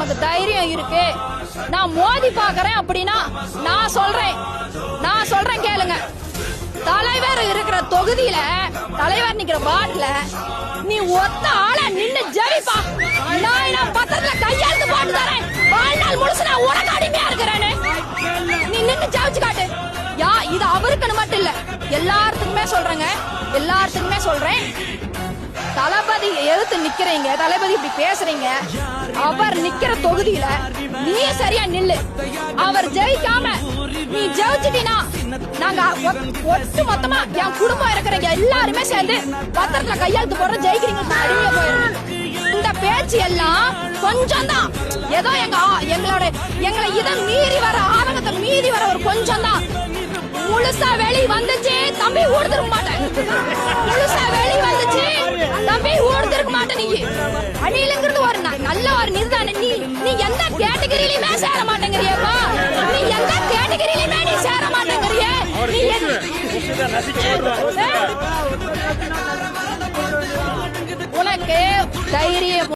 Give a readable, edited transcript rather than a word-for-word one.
நமக்கு தைரியம் இருக்கு. நான் மோதி பாக்குறேன் அப்படின்னா நான் சொல்றேன் கேளுங்க. தலைவர் இருக்கிற தொகுதியில தலைவர் நிக்கிற வார்டுல நீ ஒத்த ஆள நின்னு ஜெயிப்பா. நான் பத்திரத்துல கையெழுத்து போட்டு தரேன். வாழ்நாள் முழுசு நான் உனக்கு அடிமையா இருக்கிறேன்னு நீ நின்னு ஜெயிச்சு காட்டு. இது அவருக்குன்னு மட்டும் இல்ல, எல்லாத்துக்குமே சொல்றேன். தளபதி எதிர்த்து நிக்கிறீங்க, தளபதி இப்படி பேசுறீங்க. அவர் நிக்கிற தொகுதியில நீ சரியா நில்லு. அவர் ஜெயிக்காம நீ ஜெயிச்சிட்டீனா நாங்க ஒட்டு மொத்தமா என் குடும்பம் இருக்கிறீங்க எல்லாருமே சேர்ந்து பத்திரத்துல கையெழுத்து போடுற ஜெயிக்கிறீங்க. அடிமையா போயிடும். இந்த பேச்சு எல்லாம் கொஞ்சம் தான், ஏதோ எங்களை இதை மீறி வர ஆரம்பத்தை மீறி வர ஒரு கொஞ்சம் தான். முழுசா வெளி வந்துச்சு தம்பி ஊடுதிருக்க மாட்டேன். முழுசா வெளி வந்துச்சு தம்பி ஊடுதிருக்க மாட்டேன். நீ அணிலுங்கிறது ஒரு நல்ல ஒரு நிர்தானம். நீ எந்த கேட்டகரியிலுமே சேர மாட்டேங்கிறியப்பா. நீ எந்த கேட்டகரியிலுமே நீ சேர மாட்டேங்கிறிய. உனக்கு தைரியம்